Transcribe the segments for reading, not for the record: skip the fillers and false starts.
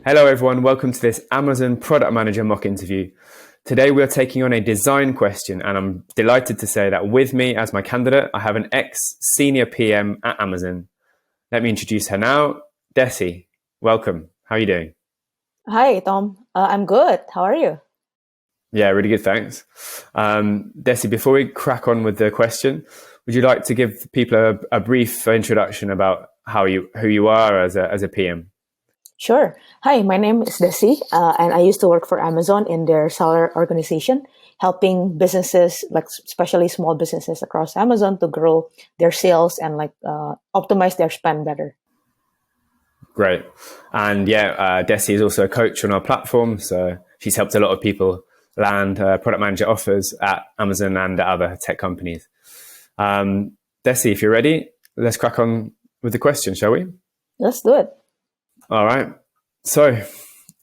Hello everyone, welcome to this Amazon Product Manager mock interview. Today we're taking on a design question and I'm delighted to say that with me as my candidate, I have an ex-senior PM at Amazon. Let me introduce her now. Desi, welcome. How are you doing? Hi, Tom. I'm good. How are you? Yeah, really good, thanks. Desi, before we crack on with the question, would you like to give people a brief introduction about who you are as a PM? Sure. Hi, my name is Desi, and I used to work for Amazon in their seller organization, helping businesses, like especially small businesses across Amazon, to grow their sales and optimize their spend better. Great. And yeah, Desi is also a coach on our platform. So she's helped a lot of people land product manager offers at Amazon and at other tech companies. Desi, if you're ready, let's crack on with the question, shall we? Let's do it. All right. So,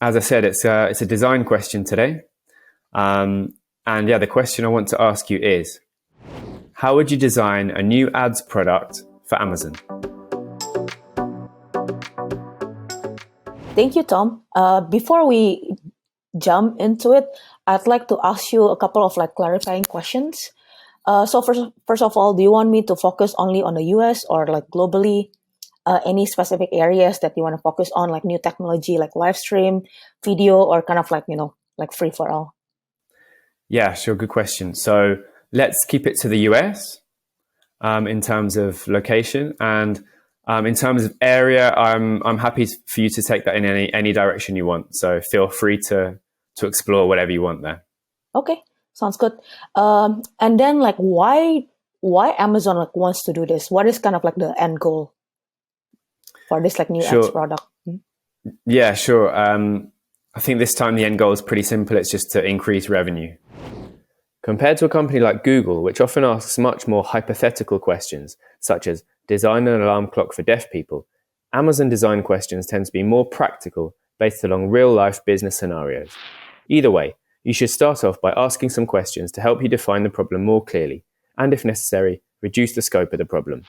as I said, it's a design question today. And yeah, the question I want to ask you is, how would you design a new ads product for Amazon? Thank you, Tom. Before we jump into it, I'd like to ask you a couple of clarifying questions. So first of all, do you want me to focus only on the US or globally? Any specific areas that you want to focus on, like new technology, like live stream, video, or kind of like free for all? Yeah, sure. Good question. So let's keep it to the US in terms of location, and in terms of area, I'm happy for you to take that in any direction you want. So feel free to explore whatever you want there. Okay, sounds good. And then why Amazon wants to do this? What is kind of the end goal for this new ads product? Yeah, sure. I think this time the end goal is pretty simple. It's just to increase revenue. Compared to a company like Google, which often asks much more hypothetical questions, such as design an alarm clock for deaf people, Amazon design questions tend to be more practical, based along real-life business scenarios. Either way, you should start off by asking some questions to help you define the problem more clearly, and if necessary, reduce the scope of the problem.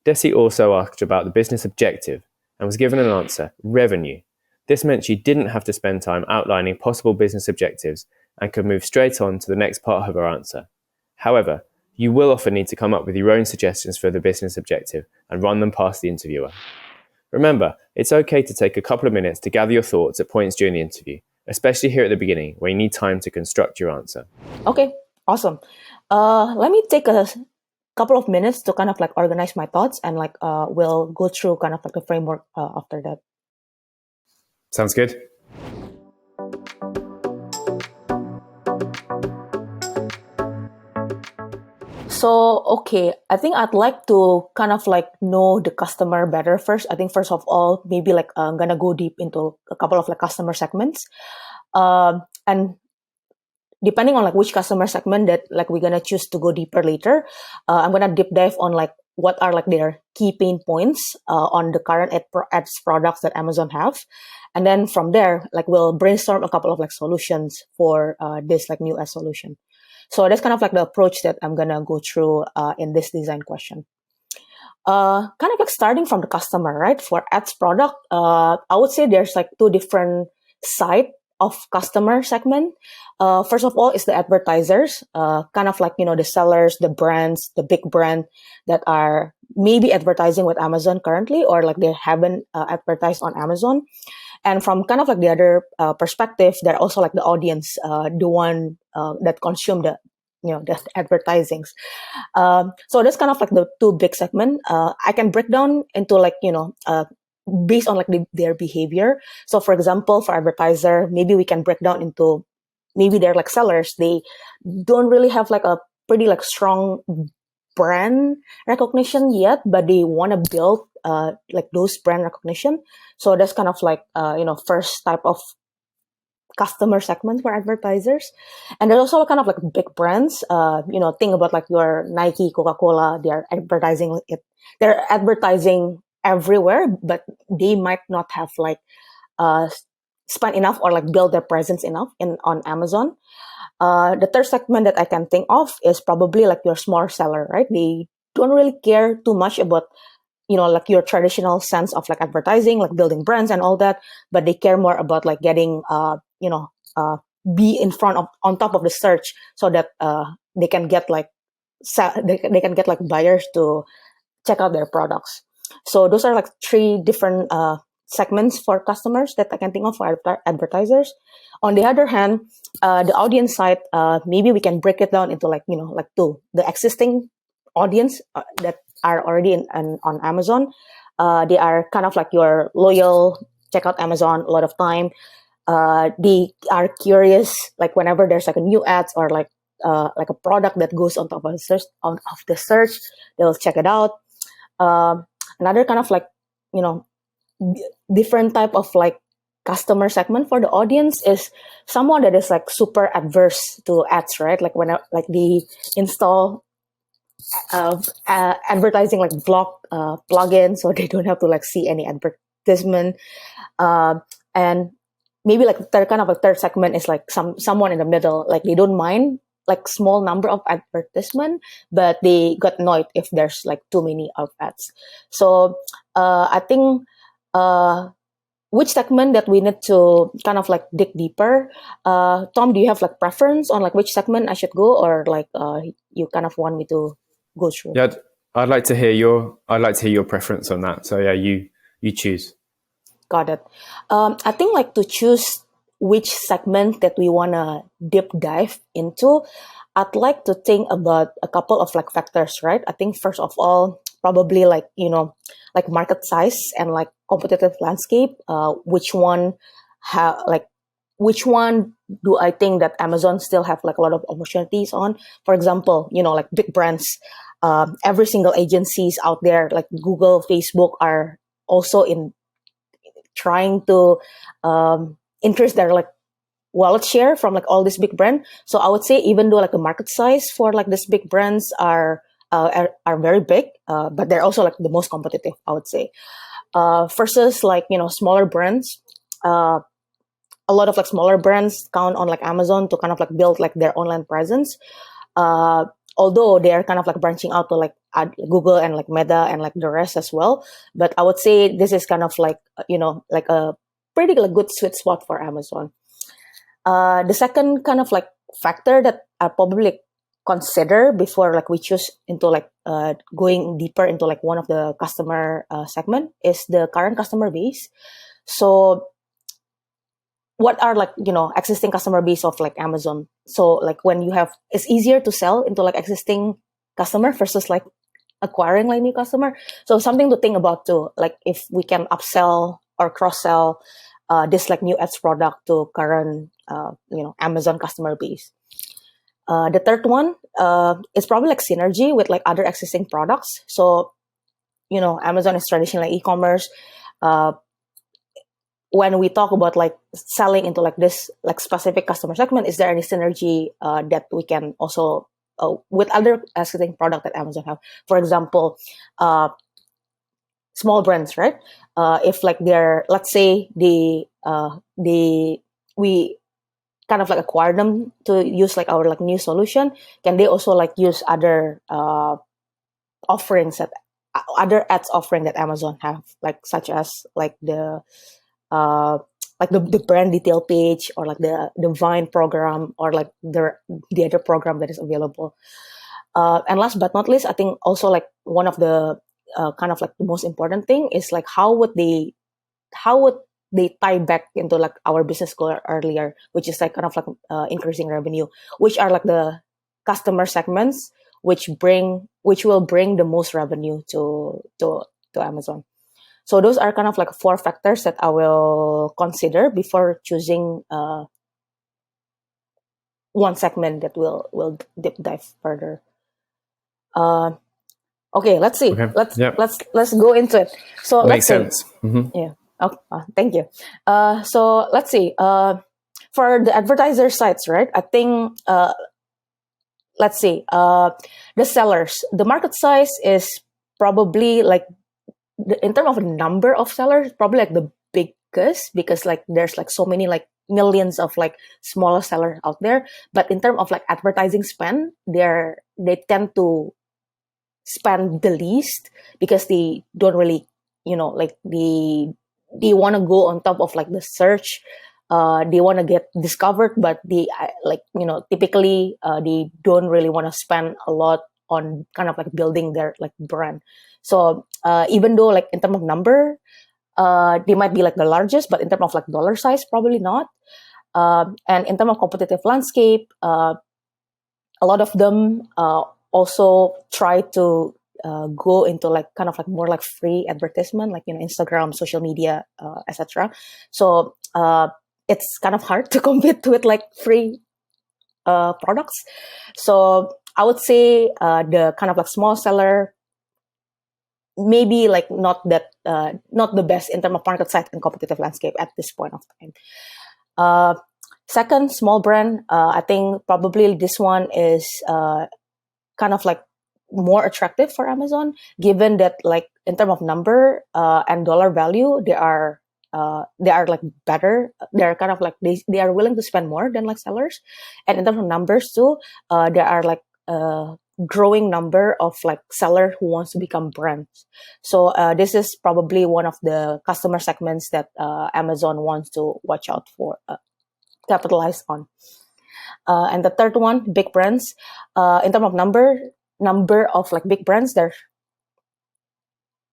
Desi also asked about the business objective, and was given an answer, revenue. This meant she didn't have to spend time outlining possible business objectives and could move straight on to the next part of her answer. However, you will often need to come up with your own suggestions for the business objective and run them past the interviewer. Remember, it's okay to take a couple of minutes to gather your thoughts at points during the interview, especially here at the beginning where you need time to construct your answer. Okay, awesome. Let me take a couple of minutes to kind of organize my thoughts, and we'll go through kind of the framework after that. Sounds good. So, okay, I think I'd like to kind of know the customer better first. I think first of all, maybe I'm gonna go deep into a couple of customer segments. And depending on which customer segment that we're gonna choose to go deeper later, I'm gonna deep dive on what are their key pain points on the current ads products that Amazon have. And then from there, we'll brainstorm a couple of solutions for this new ad solution. So that's kind of the approach that I'm gonna go through in this design question. Kind of starting from the customer, right? For ads product, I would say there's two different side of customer segment. First of all is the advertisers, kind of the sellers, the brands, the big brand that are maybe advertising with Amazon currently, or they haven't advertised on Amazon. And from kind of the other perspective, they're also the audience, the one that consume the advertisings. So that's kind of the two big segment. I can break down into based on their behavior. So for example, for advertiser, maybe we can break down into maybe they're sellers. They don't really have a pretty strong brand recognition yet, but they want to build those brand recognition. So that's kind of first type of customer segment for advertisers. And there's also kind of big brands. Think about your Nike, Coca-Cola. They are advertising it. They're advertising everywhere, but they might not have spend enough or build their presence enough on Amazon. The third segment that I can think of is probably your small seller, right? They don't really care too much about like your traditional sense of like advertising, like building brands and all that, but they care more about like getting, be in front of, on top of the search, so that they can get like they can get like buyers to check out their products. So those are like three different segments for customers that I can think of for advertisers. On the other hand, the audience side, maybe we can break it down into like like two: the existing audience that are already on Amazon. They are kind of like your loyal, check out Amazon a lot of time. They are curious, like whenever there's like a new ads or like a product that goes on top of the search, they'll check it out. Um, Another kind of like you know different type of like customer segment for the audience is someone that is like super adverse to ads, right? Like when like they install advertising like block plugin, so they don't have to like see any advertisement. And maybe like kind of a third segment is like someone in the middle, like they don't mind like small number of advertisement, but they got annoyed if there's like too many of ads. So I think which segment that we need to kind of like dig deeper. Tom, do you have like preference on like which segment I should go, or like you kind of want me to go through? Yeah, I'd like to hear your preference on that. So yeah, you choose. Got it. I think like to choose which segment that we want to deep dive into, I'd like to think about a couple of like factors, right? I think first of all, probably like, like market size and like competitive landscape. Which one do I think that Amazon still have like a lot of opportunities on? For example, like big brands, every single agencies out there like Google, Facebook are also in trying to increase their like wallet share from like all these big brands. So I would say even though like the market size for like these big brands are very big, but they're also like the most competitive, I would say. Versus like smaller brands. A lot of like smaller brands count on like Amazon to kind of like build like their online presence. Although they are kind of like branching out to like Google and like Meta and like the rest as well. But I would say this is kind of like, like a pretty like good sweet spot for Amazon. The second kind of like factor that I probably consider before like we choose into like going deeper into like one of the customer segment is the current customer base. So what are like existing customer base of like Amazon? So like when you have, it's easier to sell into like existing customer versus like acquiring like new customer. So something to think about too, like if we can upsell or cross sell this like new ads product to current Amazon customer base. The third one is probably like synergy with like other existing products. So Amazon is traditionally e-commerce. When we talk about like selling into like this like specific customer segment, is there any synergy that we can also with other existing product that Amazon have? For example, small brands, right? If like they're, let's say we kind of like acquire them to use like our like new solution, can they also like use other offerings that other ads offering that Amazon have, like such as like the brand detail page or like the Vine program or like the other program that is available. And last but not least, I think also like one of the kind of like the most important thing is like how would they tie back into like our business goal earlier, which is like kind of like increasing revenue, which are like the customer segments which will bring the most revenue to Amazon. So those are kind of like 4 factors that I will consider before choosing one segment that will deep dive further. Okay, let's see. Okay. Let's go into it. So Makes let's sense. Mm-hmm. yeah. Okay, thank you. So let's see. For the advertiser sites, right? I think let's see. The sellers, the market size is probably like in terms of the number of sellers, probably like the biggest, because like there's like so many like millions of like smaller sellers out there. But in terms of like advertising spend, they tend to spend the least because they don't really, like they want to go on top of like the search. They want to get discovered, but they typically they don't really want to spend a lot on kind of like building their like brand. So even though like in terms of number, they might be like the largest, but in terms of like dollar size, probably not. And in terms of competitive landscape, a lot of them also try to go into like kind of like more like free advertisement, like Instagram, social media, etc. So it's kind of hard to compete with like free products. So I would say the kind of like small seller maybe like not the best in terms of market size and competitive landscape at this point of time. Second, small brand. I think probably this one is kind of like more attractive for Amazon, given that like in terms of number and dollar value, they are like better. They're kind of like they are willing to spend more than like sellers, and in terms of numbers too, there are like growing number of like seller who wants to become brands. So this is probably one of the customer segments that Amazon wants to watch out for, capitalize on. And the third one, big brands. In terms of number of like big brands, they're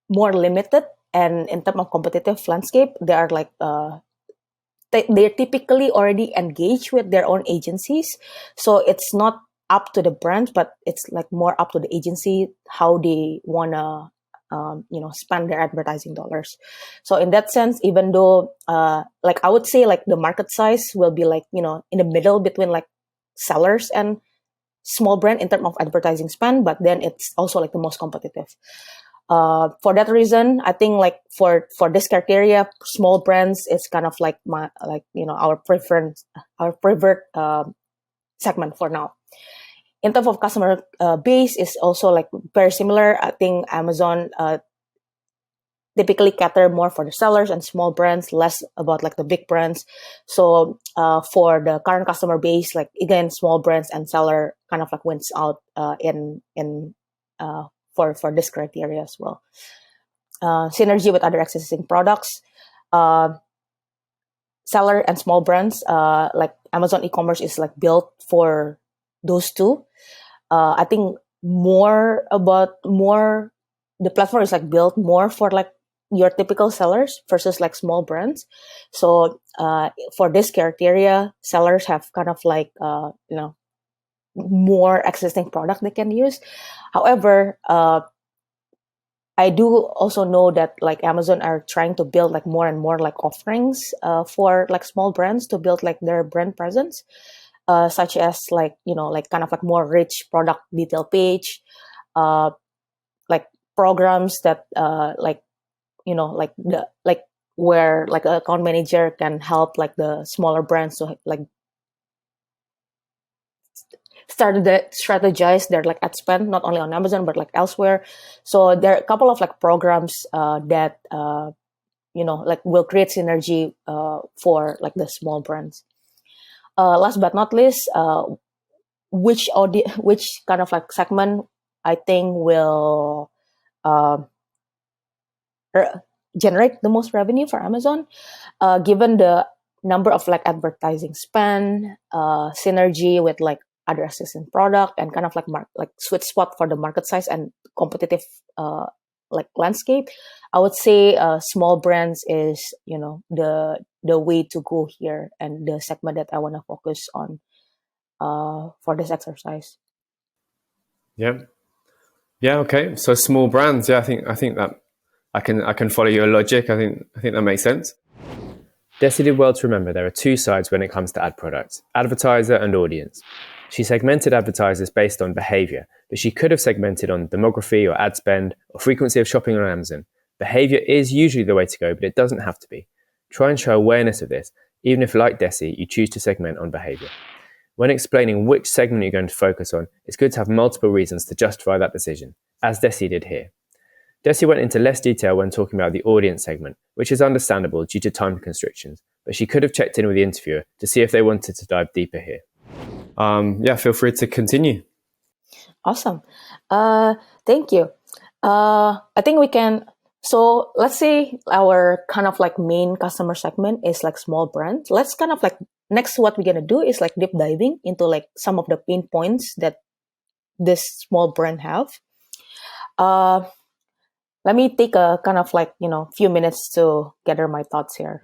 more limited, and in terms of competitive landscape, they are like they're typically already engaged with their own agencies. So it's not up to the brand, but it's like more up to the agency how they wanna spend their advertising dollars. So in that sense, even though like I would say like the market size will be like in the middle between like sellers and small brand in terms of advertising spend, but then it's also like the most competitive. For that reason, I think like for this criteria, small brands is kind of like our preferred segment for now. In terms of customer base, is also like very similar. I think Amazon typically cater more for the sellers and small brands, less about like the big brands. So for the current customer base, like again, small brands and seller kind of like wins out in for this criteria as well. Synergy with other existing products. Seller and small brands, like Amazon e-commerce is like built for those two. I think the platform is like built more for like your typical sellers versus like small brands. So for this criteria, sellers have kind of like more existing product they can use. However, I do also know that like Amazon are trying to build like more and more like offerings for like small brands to build like their brand presence, such as like like kind of like more rich product detail page, like programs that like where like an account manager can help like the smaller brands to like strategize their like ad spend, not only on Amazon but like elsewhere. So there are a couple of like programs that like will create synergy for like the small brands. Last but not least, which kind of like segment I think will generate the most revenue for Amazon, given the number of like advertising spend, synergy with like other assistant product, and kind of like like sweet spot for the market size and competitive like landscape. I would say small brands is the way to go here, and the segment that I want to focus on for this exercise. Yeah. Yeah. Okay. So small brands. Yeah. I think that I can follow your logic. I think that makes sense. Desi did well to remember there are two sides when it comes to ad products: advertiser and audience. She segmented advertisers based on behavior, but she could have segmented on demography or ad spend or frequency of shopping on Amazon. Behavior is usually the way to go, but it doesn't have to be. Try and show awareness of this, even if, like Desi, you choose to segment on behavior. When explaining which segment you're going to focus on, it's good to have multiple reasons to justify that decision, as Desi did here. Desi went into less detail when talking about the audience segment, which is understandable due to time constrictions, but she could have checked in with the interviewer to see if they wanted to dive deeper here. Yeah, feel free to continue. Awesome. Thank you. I think we can. So let's say our kind of like main customer segment is like small brands. Let's kind of like next what we're gonna do is like deep diving into like some of the pain points that this small brand have. Uh, Let me take a kind of like few minutes to gather my thoughts here.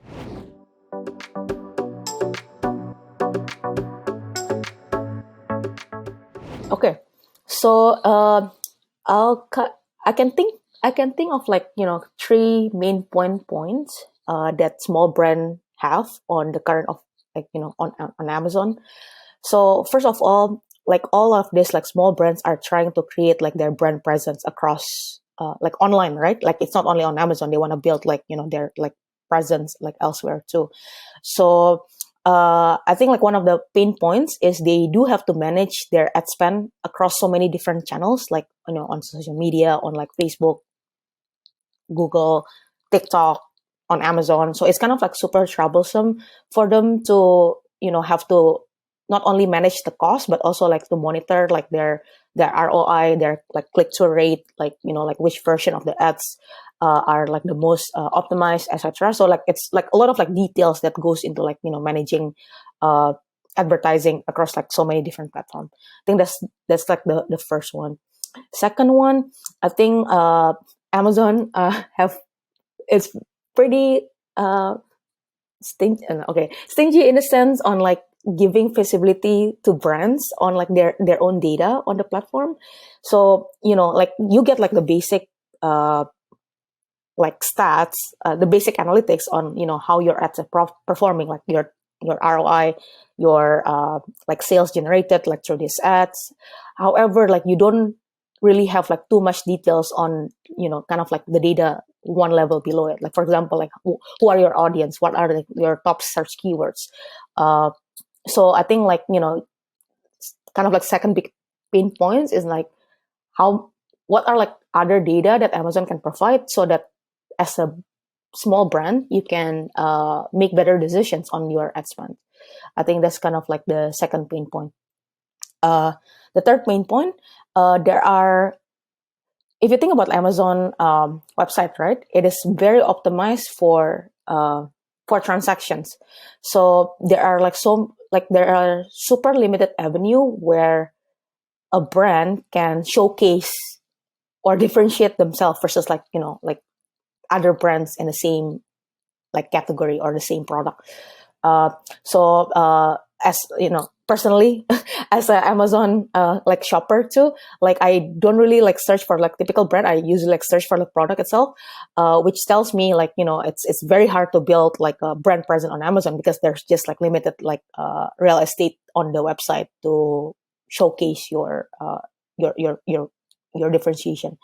Okay, so I can think of like three main points that small brand have on the current of like on Amazon. So first of all, like all of this like small brands are trying to create like their brand presence across like online, right? Like it's not only on Amazon. They want to build like their like presence like elsewhere too. So I think like one of the pain points is they do have to manage their ad spend across so many different channels, like on social media, on like Facebook, Google, TikTok, on Amazon. So it's kind of like super troublesome for them to have to not only manage the cost but also like to monitor like their ROI, their like click through rate, like like which version of the ads are like the most optimized, etc. So like it's like a lot of like details that goes into like managing uh, advertising across like so many different platforms. I think that's like the first one. Second one, I think Amazon have it's pretty stingy in a sense on like giving visibility to brands on like their own data on the platform. So like you get like the basic uh like stats, the basic analytics on how your ads are performing, like your ROI, your like sales generated like through these ads. However, like you don't really have like too much details on kind of like the data one level below it. Like for example, like who are your audience, what are your top search keywords. So I think like kind of like second big pain points is like how what are like other data that Amazon can provide so that as a small brand you can make better decisions on your ad spend. I think that's kind of like the second pain point. The third main point, there are, if you think about Amazon website, right? It is very optimized for transactions. So there are super limited avenue where a brand can showcase or differentiate themselves versus like like other brands in the same like category or the same product. Uh, so as personally, as an Amazon like shopper too, like I don't really like search for like typical brand. I usually like search for the product itself, which tells me like it's very hard to build like a brand presence on Amazon because there's just like limited like real estate on the website to showcase your differentiation.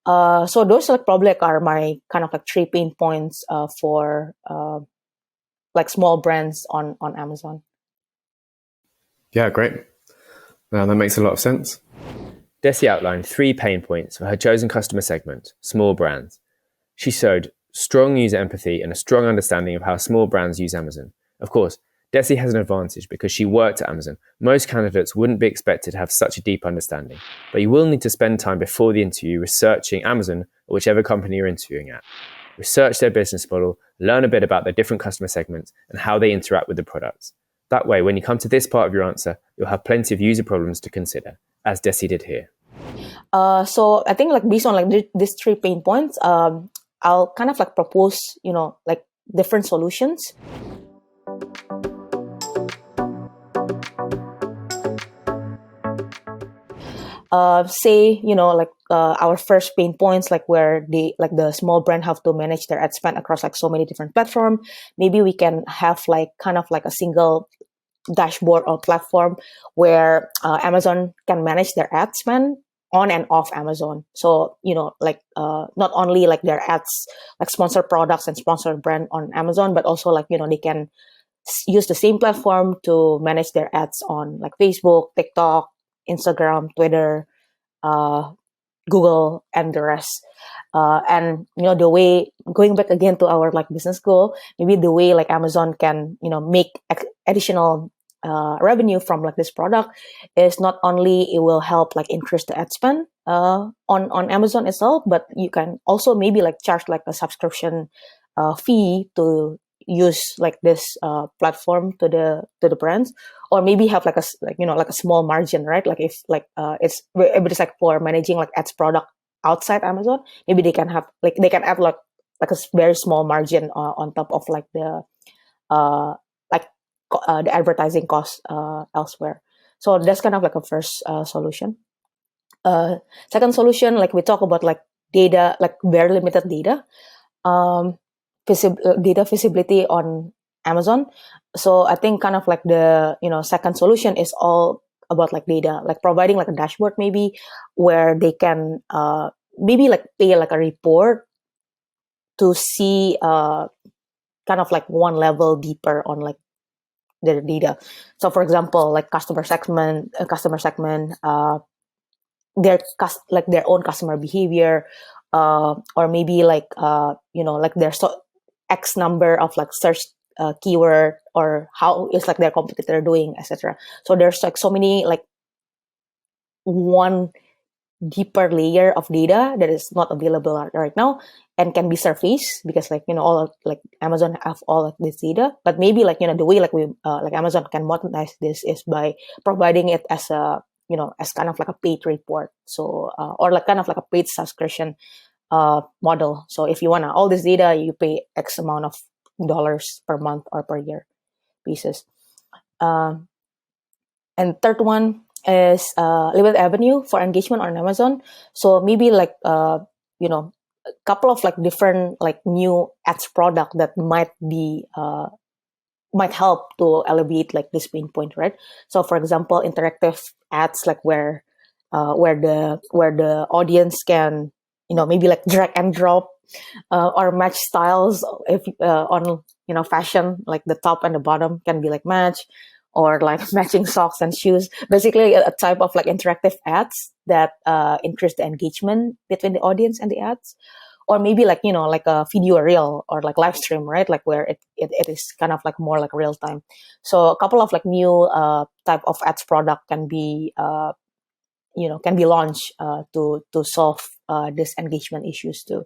So those like probably like are my kind of like three pain points for like small brands on Amazon. Yeah, great. Well, that makes a lot of sense. Desi outlined 3 pain points for her chosen customer segment, small brands. She showed strong user empathy and a strong understanding of how small brands use Amazon. Of course, Desi has an advantage because she worked at Amazon. Most candidates wouldn't be expected to have such a deep understanding, but you will need to spend time before the interview researching Amazon or whichever company you're interviewing at. Research their business model, learn a bit about their different customer segments and how they interact with the products. That way, when you come to this part of your answer, you'll have plenty of user problems to consider, as Desi did here. So I think like based on like these three pain points, I'll kind of like propose like different solutions. Say like our first pain points, like where the small brand have to manage their ad spend across like so many different platforms. Maybe we can have like kind of like a single dashboard or platform where Amazon can manage their ad spend on and off Amazon. So like not only like their ads, like sponsored products and sponsored brand on Amazon, but also like they can use the same platform to manage their ads on like Facebook, TikTok, Instagram, Twitter, uh, Google, and the rest. And the way, going back again to our like business goal, maybe the way like Amazon can make additional revenue from like this product is not only it will help like increase the ad spend on Amazon itself, but you can also maybe like charge like a subscription fee to use like this platform to the brands, or maybe have like like like a small margin, right? Like if like if it's like for managing like ads product outside Amazon, maybe they can have like they can add like a very small margin on top of like uh like the advertising cost elsewhere. So that's kind of like a first solution. uh, Second solution, like we talk about like data, like very limited data, um, data visibility on Amazon. So I think kind of like the second solution is all about like data, like providing like a dashboard maybe where they can maybe like pay like a report to see kind of like one level deeper on like their data. So for example, like customer segment, like their own customer behavior, or maybe like like their x number of like search keyword, or how is like their competitor doing, etc. So there's like so many like one deeper layer of data that is not available right now and can be surfaced, because like all of, like Amazon have all of this data, but maybe like the way like we like Amazon can monetize this is by providing it as a as kind of like a paid report, so or like kind of like a paid subscription model. So if you want all this data, you pay X amount of dollars per month or per year basis. um, and third one is limited avenue for engagement on Amazon. So maybe like a couple of like different like new ads product that might help to alleviate like this pain point, right? So for example, interactive ads, like where the audience can maybe like drag and drop or match styles, if on fashion, like the top and the bottom can be like match, or like matching socks and shoes, basically a type of like interactive ads that increase the engagement between the audience and the ads. Or maybe like like a video reel or like live stream, right? Like where it is kind of like more like real time. So a couple of like new type of ads product can be can be launched to solve this engagement issues too.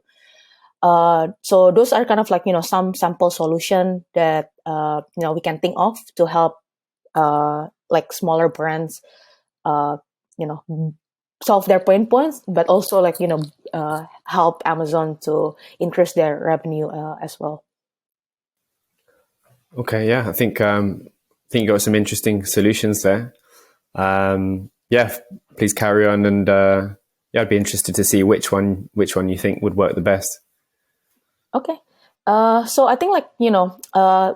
So those are kind of like some sample solution that we can think of to help like smaller brands uh, you know solve their pain points, but also like help Amazon to increase their revenue as well. Okay, yeah, I think you got some interesting solutions there. Yeah, please carry on, and yeah, I'd be interested to see which one you think would work the best. Okay. So I think like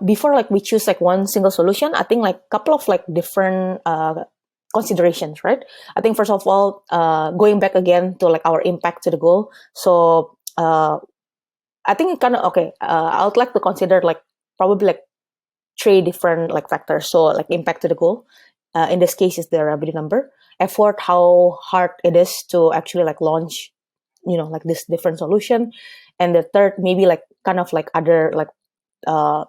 before like we choose like one single solution, I think like couple of like different considerations, right? I think first of all, going back again to like our impact to the goal. So I think it kind of okay. I would like to consider like probably like three different like factors. So like impact to the goal. In this case, is the revenue number, effort, how hard it is to actually like launch, like this different solution, and the third maybe like kind of like other uh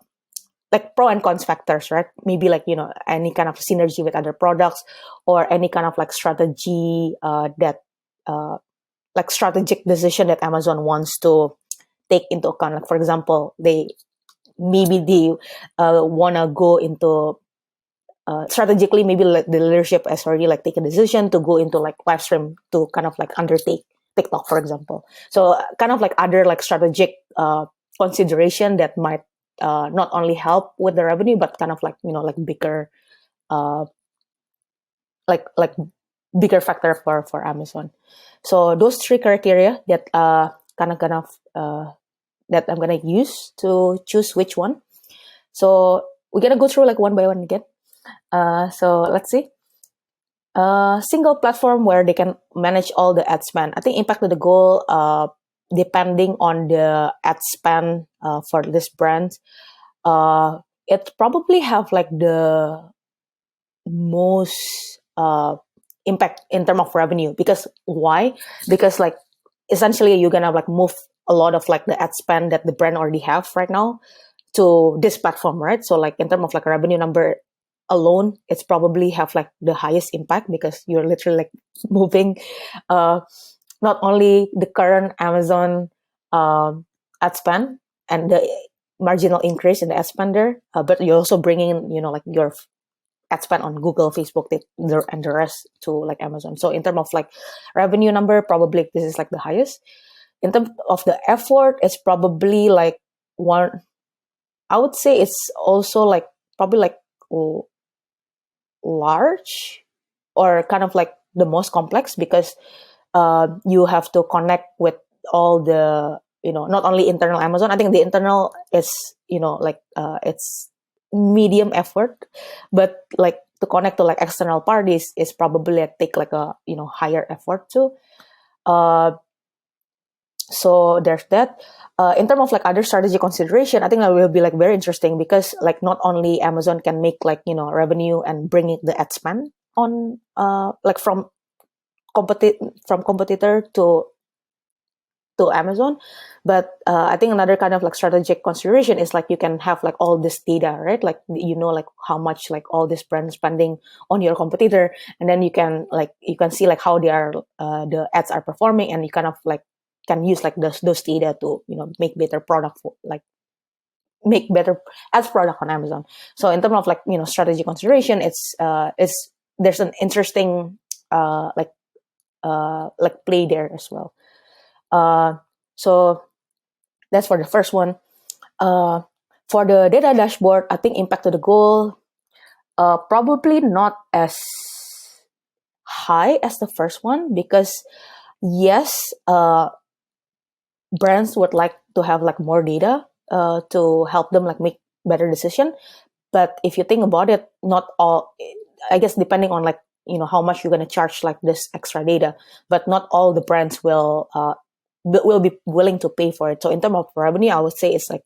like pro and cons factors, right? Maybe like any kind of synergy with other products, or any kind of like strategy that like strategic decision that Amazon wants to take into account. Like for example, they wanna go into strategically, maybe like the leadership has already like taken a decision to go into like live stream to kind of like undertake TikTok, for example. So kind of like other like strategic consideration that might not only help with the revenue, but kind of like like bigger uh, like bigger factor for Amazon. So those three criteria that kind of that I'm gonna use to choose which one. So we're gonna go through like one by one again. So let's see. Single platform where they can manage all the ad spend. I think impact to the goal, depending on the ad spend for this brand, it probably have like the most impact in terms of revenue. Because why? Because like essentially you're gonna like move a lot of like the ad spend that the brand already have right now to this platform, right? So like in terms of like revenue number, alone, it's probably have like the highest impact because you're literally like moving not only the current Amazon ad spend and the marginal increase in the ad spend there, but you're also bringing in, like your ad spend on Google, Facebook, and the rest to like Amazon. So in terms of like revenue number, probably this is like the highest. In terms of the effort, it's probably like one. I would say it's also like probably like large or kind of like the most complex because you have to connect with all the not only internal Amazon. I think the internal is like it's medium effort, but like to connect to like external parties is probably like take like a higher effort too. So there's that. In terms of like other strategy consideration, I think that will be like very interesting because like not only Amazon can make like revenue and bringing the ad spend on like from competitor to Amazon, but I think another kind of like strategic consideration is like you can have like all this data, right? Like like how much like all this brand spending on your competitor, and then you can see like how they are the ads are performing, and you kind of like can use like those data to make better product for like make better ads product on Amazon. So in terms of like strategy consideration, it's there's an interesting like play there as well. So that's for the first one. For the data dashboard, I think impact to the goal probably not as high as the first one because yes, brands would like to have like more data to help them like make better decision. But if you think about it, not all. I guess depending on like how much you're gonna charge like this extra data, but not all the brands will be willing to pay for it. So in terms of revenue, I would say it's like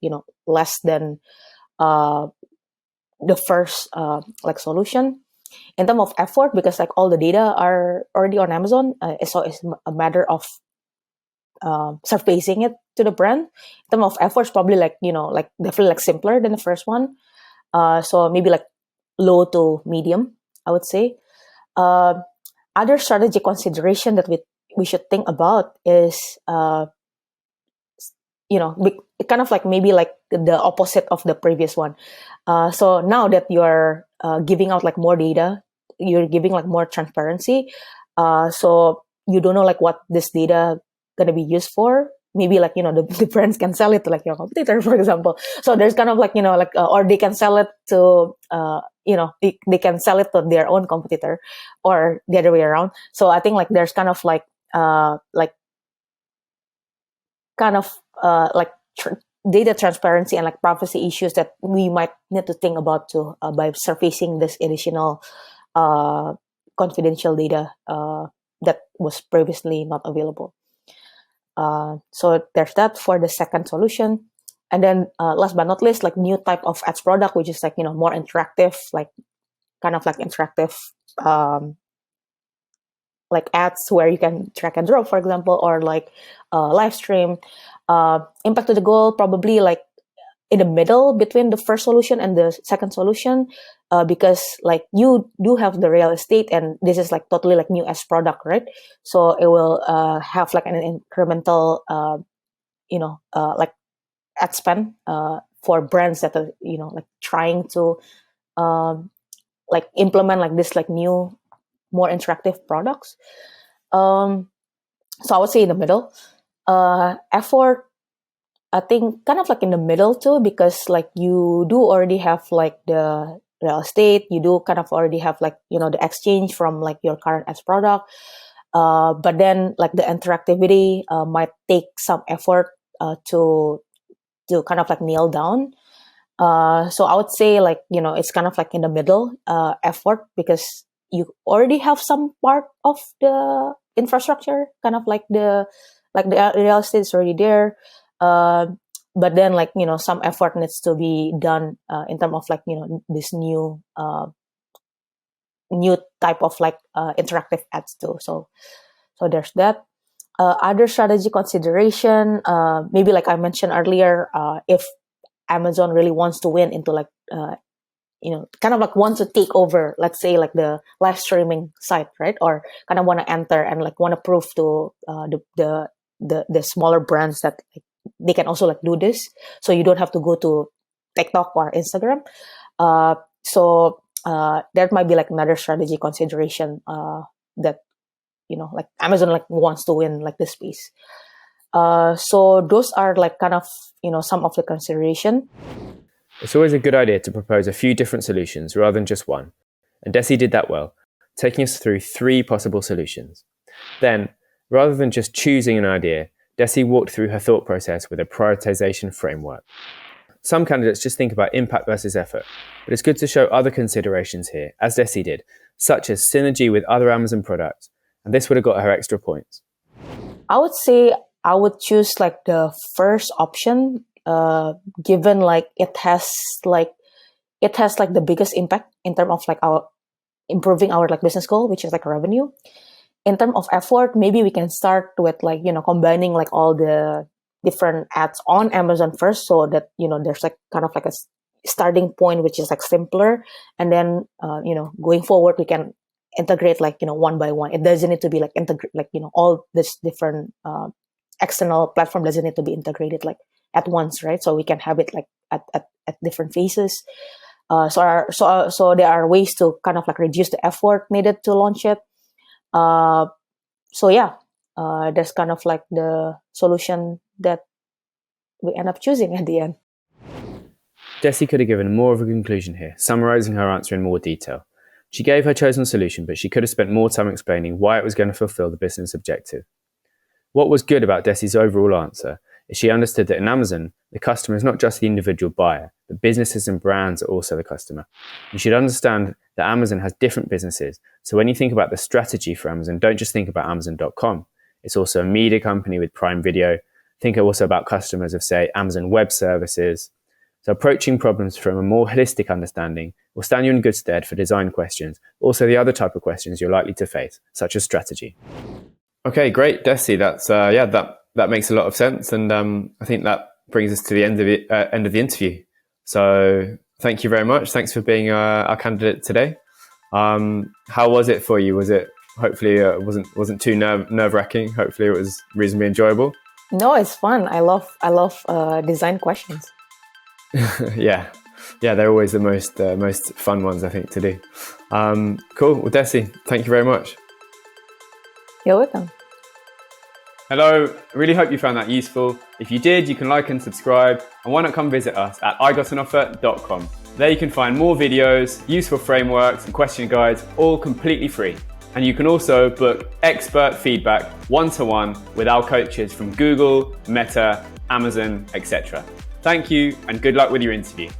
less than the first like solution. In terms of effort, because like all the data are already on Amazon, so it's a matter of surfacing it to the brand. In terms of efforts, probably like like definitely like simpler than the first one. So maybe like low to medium, I would say. Other strategic consideration that we should think about is kind of like maybe like the opposite of the previous one. So now that you're giving out like more data, you're giving like more transparency. So you don't know like what this data gonna be used for. Maybe like the brands can sell it to like your competitor, for example. So there's kind of like like or they can sell it to they can sell it to their own competitor, or the other way around. So I think like there's kind of like kind of like data transparency and like privacy issues that we might need to think about too by surfacing this additional confidential data that was previously not available. So there's that for the second solution. And then last but not least, like new type of ads product, which is like more interactive, like kind of like interactive like ads where you can drag and drop, for example, or like live stream. Impact to the goal probably like in the middle between the first solution and the second solution, because like you do have the real estate and this is like totally like new as product, right? So it will have like an incremental like ad spend for brands that are like trying to like implement like this like new more interactive products. So I would say in the middle. Effort, I think kind of like in the middle too, because like you do already have like the real estate, you do kind of already have like the exchange from like your current ads product, but then like the interactivity might take some effort to kind of like nail down. So I would say like it's kind of like in the middle effort because you already have some part of the infrastructure, kind of like the real estate is already there. But then like some effort needs to be done in terms of like this new type of like interactive ads too. So there's that. Other strategy consideration, maybe like I mentioned earlier, if Amazon really wants to win into like kind of like want to take over, let's say like the live streaming site, right? Or kind of want to enter and like want to prove to the smaller brands that like, they can also like do this, so you don't have to go to TikTok or Instagram. So that might be like another strategy consideration that like Amazon like wants to win like this space. So those are like kind of some of the consideration. It's always a good idea to propose a few different solutions rather than just one, and Desi did that well, taking us through 3 possible solutions. Then, rather than just choosing an idea, Desi walked through her thought process with a prioritization framework. Some candidates just think about impact versus effort, but it's good to show other considerations here, as Desi did, such as synergy with other Amazon products, and this would have got her extra points. I would say I would choose like the first option, given like it has like the biggest impact in terms of like our improving our like business goal, which is like revenue. In terms of effort, maybe we can start with like combining like all the different ads on Amazon first, so that there's like kind of like a starting point which is like simpler, and then going forward we can integrate like one by one. It doesn't need to be like integrate like all this different external platform doesn't need to be integrated like at once, right? So we can have it like at different phases. So there are ways to kind of like reduce the effort needed to launch it. So yeah, that's kind of like the solution that we end up choosing at the end. Desi could have given more of a conclusion here, summarizing her answer in more detail. She gave her chosen solution, but she could have spent more time explaining why it was going to fulfill the business objective. What was good about Desi's overall answer is she understood that in Amazon, the customer is not just the individual buyer, but businesses and brands are also the customer. You should understand that Amazon has different businesses, so when you think about the strategy for Amazon, don't just think about Amazon.com. It's also a media company with Prime Video. Think also about customers of, say, Amazon Web Services. So approaching problems from a more holistic understanding will stand you in good stead for design questions, also the other type of questions you're likely to face, such as strategy. Okay, great, Desi. That's that makes a lot of sense, and I think that brings us to the end of the interview. So thank you very much. Thanks for being our candidate today. How was it for you? Was it hopefully wasn't too nerve-wracking? Hopefully it was reasonably enjoyable. No, it's fun. I love design questions. yeah, they're always the most fun ones, I think, to do. Cool. Well, Desi, thank you very much. You're welcome. Hello, I really hope you found that useful. If you did, you can like and subscribe, and why not come visit us at IGotAnOffer.com. There you can find more videos, useful frameworks and question guides, all completely free. And you can also book expert feedback one-to-one with our coaches from Google, Meta, Amazon, etc. Thank you and good luck with your interview.